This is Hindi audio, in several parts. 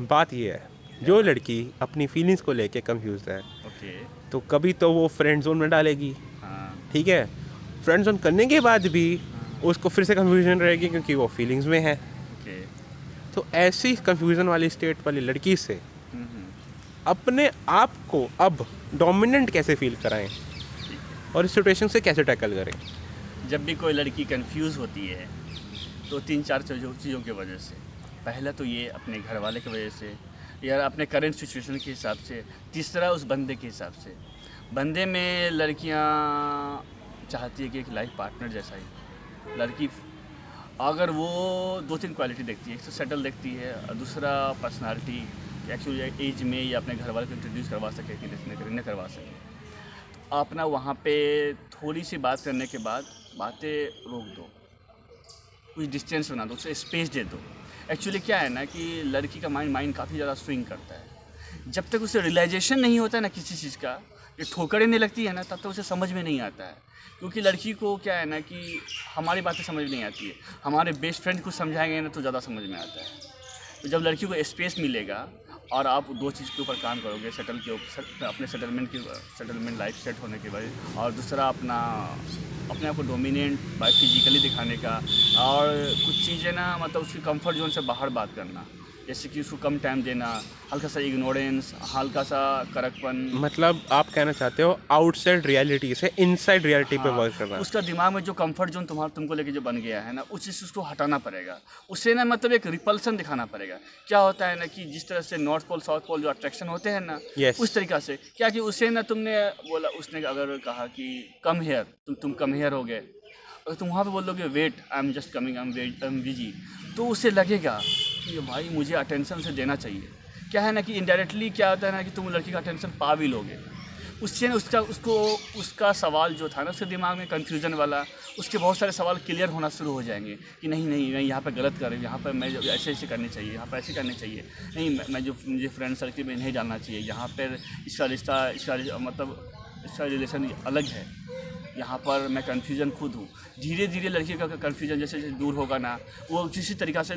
बात ये है, जो लड़की अपनी फीलिंग्स को लेके कंफ्यूज है, ओके। तो कभी तो वो फ्रेंड जोन में डालेगी, हाँ। ठीक है। फ्रेंड जोन करने के बाद भी हाँ। उसको फिर से कंफ्यूजन रहेगी क्योंकि वो फीलिंग्स में है। ओके। तो ऐसी कंफ्यूजन वाली स्टेट वाली लड़की से हम्म। अपने आप को अब डोमिनेंट कैसे फील कराएं ठीक है। और इस सिचुएशन से कैसे टैकल करें? जब भी कोई लड़की कंफ्यूज होती है तो तीन चार चीज़ों की वजह से। पहला तो ये अपने घर वाले की वजह से, या अपने करंट सिचुएशन के हिसाब से। तीसरा उस बंदे के हिसाब से। बंदे में लड़कियां चाहती है कि एक लाइफ पार्टनर जैसा ही लड़की, अगर वो दो तीन क्वालिटी देखती है। एक तो सेटल देखती है और दूसरा पर्सनालिटी, एक्चुअली एज में या अपने घर वाले को इंट्रोड्यूस करवा सके कि नहीं करवा सके। आप ना वहाँ पे थोड़ी सी बात करने के बाद बातें रोक दो, कुछ डिस्टेंस बना दो, उसे स्पेस दे दो। एक्चुअली क्या है ना कि लड़की का माइंड काफ़ी ज़्यादा स्विंग करता है। जब तक उसे रियलाइजेशन नहीं होता है ना किसी चीज़ का, ये ठोकरें नहीं लगती है ना, तब तक उसे समझ में नहीं आता है। क्योंकि लड़की को क्या है ना कि हमारी बातें समझ नहीं आती है, हमारे बेस्ट फ्रेंड को समझाएंगे ना तो ज़्यादा समझ में आता है। तो जब लड़की को स्पेस मिलेगा और आप दो चीज़ के ऊपर काम करोगे, सेटल के ऊपर, अपने सेटलमेंट लाइफ सेट होने के बाद, और दूसरा अपने आप को डोमिनेंट बाय फिजिकली दिखाने का। और कुछ चीज़ें ना मतलब उसकी कंफर्ट जोन से बाहर बात करना, जैसे कि उसको कम टाइम देना, हल्का सा इग्नोरेंस, हल्का सा कड़कपन। मतलब आप कहना चाहते हो आउटसाइड रियलिटी से इनसाइड रियलिटी पे हाँ, वर्क करना। उसका दिमाग में जो कंफर्ट जोन तुमको लेके जो बन गया है ना, उस चीज़ से उसको हटाना पड़ेगा। उसे ना मतलब एक रिपल्सन दिखाना पड़ेगा। क्या होता है ना कि जिस तरह से नॉर्थ पोल साउथ पोल जो अट्रैक्शन होते हैं ना, यस। उस तरीक़ा से क्या कि उसे ना तुमने बोला, उसने अगर कहा कि कम हेयर, तुम कम हेयर हो गए, अगर तुम वहाँ पे बोल दोगे wait I am just coming, I am busy, तो उसे लगेगा कि भाई मुझे अटेंशन से देना चाहिए। क्या है ना कि इनडायरेक्टली क्या होता है ना कि तुम लड़की का अटेंशन पा भी लोगे। उससे ना उसका सवाल जो था ना उसके दिमाग में कन्फ्यूज़न वाला, उसके बहुत सारे सवाल क्लियर होना शुरू हो जाएंगे कि नहीं नहीं मैं यहाँ पर गलत कर रही हूँ, यहाँ पर मैं ऐसे ऐसे करनी चाहिए, यहाँ पर ऐसे करनी चाहिए, नहीं मैं जो मुझे फ्रेंड सर्कल में नहीं डालना चाहिए, यहाँ पर मतलब इसका रिलेशन अलग है, यहाँ पर मैं कन्फ्यूज़न खुद हूँ। धीरे धीरे लड़की का कन्फ्यूज़न जैसे जैसे दूर होगा ना, वो किसी तरीक़ा से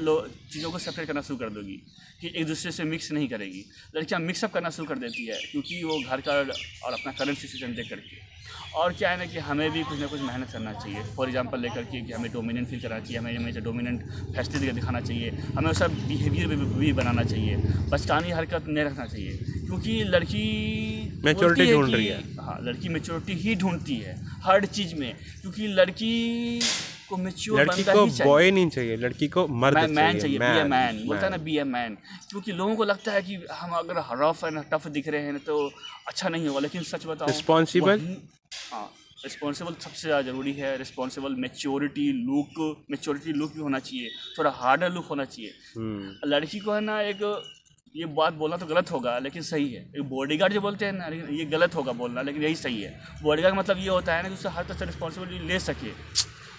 चीज़ों को सेपरेट करना शुरू कर दोगी कि एक दूसरे से मिक्स नहीं करेगी। लड़कियाँ मिक्सअप करना शुरू कर देती है क्योंकि वो घर का और अपना करंट सिचुएशन देख करके। और क्या है ना कि हमें भी कुछ ना कुछ मेहनत करना चाहिए, फॉर एग्जांपल लेकर के कि हमें डोमिनेंट फील करना चाहिए, हमें हमें डोमिनेंट फैसिलिटी दिखाना चाहिए, हमें उसका बिहेवियर भी बनाना चाहिए, बचकानी हरकत नहीं रखना चाहिए। क्योंकि लड़की बोलती मैच्योरिटी है ढूंढ कि रही है। हाँ, लड़की मेच्योरिटी ही ढूंढती है हर चीज़ में। क्योंकि लड़की को मेच्योर लड़की बनना को ही बॉय चाहिए। नहीं चाहिए, लड़की को मर्द मैन चाहिए, चाहिए, बी ए मैन। मैन बोलता है ना, मैन। B a man. क्योंकि लोगों को लगता है कि हम अगर रफ एंड टफ दिख रहे हैं तो अच्छा नहीं होगा, लेकिन सच बताऊं रिस्पॉन्सिबल। वही। हाँ, रिस्पॉन्सिबल सबसे ज़्यादा ज़रूरी है। रिस्पॉन्सिबल, मेच्योरिटी लुक भी होना चाहिए, थोड़ा हार्डर लुक होना चाहिए। लड़की को है ना एक, ये बात बोलना तो गलत होगा लेकिन सही है, एक बॉडीगार्ड जो बोलते हैं ना, लेकिन ये गलत होगा बोलना लेकिन यही सही है। बॉडीगार्ड का मतलब ये होता है ना कि उससे हर तरह से रिस्पॉन्सिबिलिटी ले सके।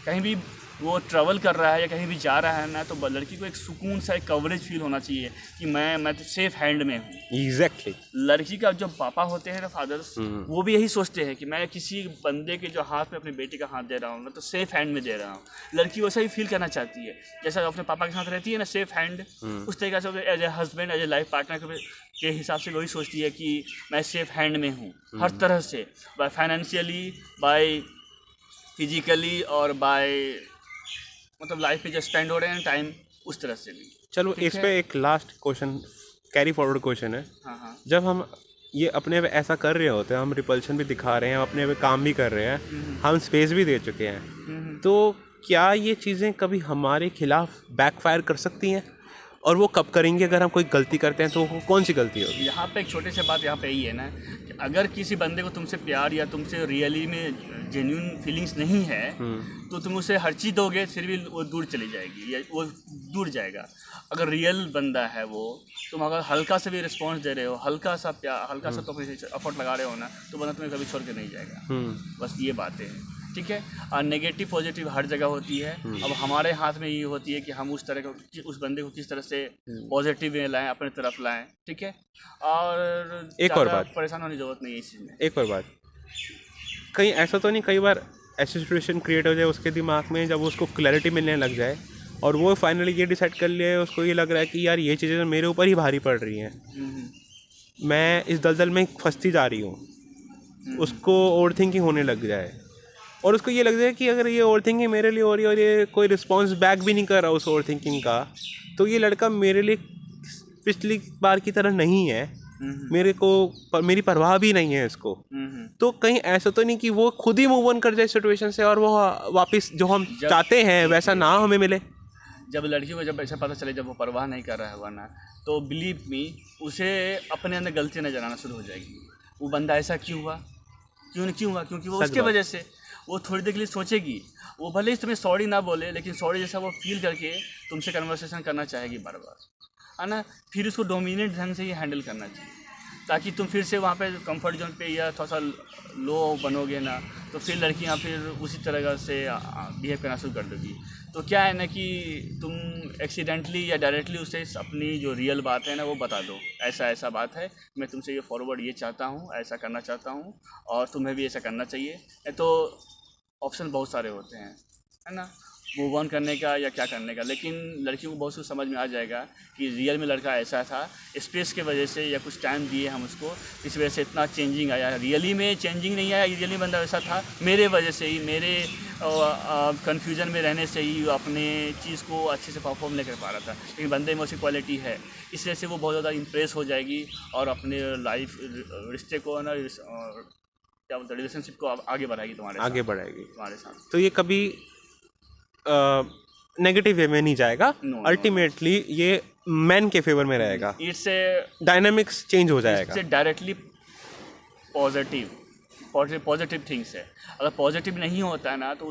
कहीं भी वो ट्रैवल कर रहा है या कहीं भी जा रहा है ना, तो लड़की को एक सुकून सा एक कवरेज फील होना चाहिए कि मैं तो सेफ हैंड में हूँ। एग्जैक्टली। लड़की का जो पापा होते हैं ना, फादर्स, वो भी यही सोचते हैं कि मैं किसी बंदे के जो हाथ में अपने बेटे का हाथ दे रहा हूँ ना, तो सेफ हैंड में दे रहा हूँ। लड़की वैसा ही फील करना चाहती है जैसा अपने पापा के साथ रहती है ना, सेफ हैंड। उस तरीके से as a husband, as a life partner के हिसाब से वही सोचती है कि मैं सेफ हैंड में हूँ हर तरह से, बाय फाइनेंशियली, बाय फिजिकली, और बाय मतलब लाइफ पे जो स्पेंड हो रहे हैं टाइम, उस तरह से भी। चलो ठीक इस है। पे एक last question, carry forward question है। हाँ हाँ। जब हम ये अपने पे ऐसा कर रहे होते हैं, हम रिपल्शन भी दिखा रहे हैं, हम अपने पे काम भी कर रहे हैं, हम स्पेस भी दे चुके हैं, तो क्या ये चीज़ें कभी हमारे खिलाफ बैकफायर कर सकती हैं? और वो कब करेंगे? अगर हम कोई गलती करते हैं तो वो कौन सी गलती होगी? यहाँ पे एक छोटी सी बात यहाँ पे यही है ना कि अगर किसी बंदे को तुमसे प्यार या तुमसे रियली में जेन्यून फीलिंग्स नहीं है, तो तुम उसे हर चीज़ दोगे फिर भी वो दूर चली जाएगी या वो दूर जाएगा। अगर रियल बंदा है वो, तुम अगर हल्का से भी रिस्पॉन्स दे रहे हो, हल्का सा प्यार, हल्का सा तो एफर्ट लगा रहे हो ना, तो बंदा तुम्हें कभी छोड़ के नहीं जाएगा। बस ये बातें हैं। ठीक है। और नेगेटिव पॉजिटिव हर जगह होती है। अब हमारे हाथ में ये होती है कि हम उस तरह को, उस बंदे को किस तरह से पॉजिटिव में लाएं, अपने तरफ लाएं। ठीक है। और एक और ज़्यादा बात, परेशान होने की ज़रूरत नहीं है इस चीज़ में। एक और बात, कहीं ऐसा तो नहीं कई बार ऐसी सिचुएशन क्रिएट हो जाए उसके दिमाग में, जब उसको क्लैरिटी मिलने लग जाए और वो फाइनली ये डिसाइड कर लिया है, उसको ये लग रहा है कि यार ये चीज़ें मेरे ऊपर ही भारी पड़ रही हैं, मैं इस दलदल में फंसती जा रही हूँ, उसको ओवर थिंकिंग होने लग जाए और उसको ये लग जाए कि अगर ये ओवर थिंकिंग मेरे लिए हो रही है और ये कोई रिस्पॉन्स बैक भी नहीं कर रहा उस ओवर थिंकिंग का, तो ये लड़का मेरे लिए पिछली बार की तरह नहीं है, मेरी परवाह भी नहीं है इसको। तो कहीं ऐसा तो नहीं कि वो खुद ही मूव ऑन कर जाए सिचुएशन से और वो वापस जो हम चाहते हैं वैसा ना हमें मिले। जब लड़की को जब ऐसा पता चले, जब वो परवाह नहीं कर रहा होगा ना, तो बिलीव मी उसे अपने अंदर गलती नजर आना शुरू हो जाएगी। वो बंदा ऐसा क्यों हुआ, क्यों हुआ, क्योंकि वो उसके वजह से वो थोड़ी देर के लिए सोचेगी, वो भले ही तुम्हें सॉरी ना बोले लेकिन सॉरी जैसा वो फील करके तुमसे कन्वर्सेशन करना चाहेगी बार बार, है ना। फिर उसको डोमिनेट ढंग से ही हैंडल करना चाहिए, ताकि तुम फिर से वहाँ पे कंफर्ट जोन पे या थोड़ा सा लो बनोगे ना, तो फिर लड़कियाँ फिर उसी तरह से बिहेव करना शुरू कर देगी। तो क्या है ना कि तुम एक्सीडेंटली या डायरेक्टली उसे अपनी जो रियल बात है ना वो बता दो, ऐसा बात है, मैं तुमसे ये फॉरवर्ड ये चाहता हूँ, ऐसा करना चाहता हूँ और तुम्हें भी ऐसा करना चाहिए। तो ऑप्शन बहुत सारे होते हैं, है ना, मूव ऑन करने का या क्या करने का। लेकिन लड़कियों को बहुत कुछ समझ में आ जाएगा कि रियल में लड़का ऐसा था, स्पेस के वजह से या कुछ टाइम दिए हम उसको, इस वजह से इतना चेंजिंग आया। रियली में चेंजिंग नहीं आया, रियली बंदा वैसा था मेरे वजह से ही, मेरे कन्फ्यूजन में रहने से ही अपने चीज़ को अच्छे से परफॉर्म नहीं कर पा रहा था। लेकिन बंदे में उसकी क्वालिटी है, इस वजह से वो बहुत ज़्यादा इम्प्रेस हो जाएगी और अपने लाइफ रिश्ते को ना क्या बोलते हैं, रिलेशनशिप को आगे बढ़ाएगी तुम्हारे साथ। तो ये कभी नेगेटिव वे में नहीं जाएगा, अल्टीमेटली ये मैन के फेवर में रहेगा, इससे डायनामिक्स चेंज हो जाएगा, इससे डायरेक्टली पॉजिटिव थिंग्स है। अगर पॉजिटिव नहीं होता है ना तो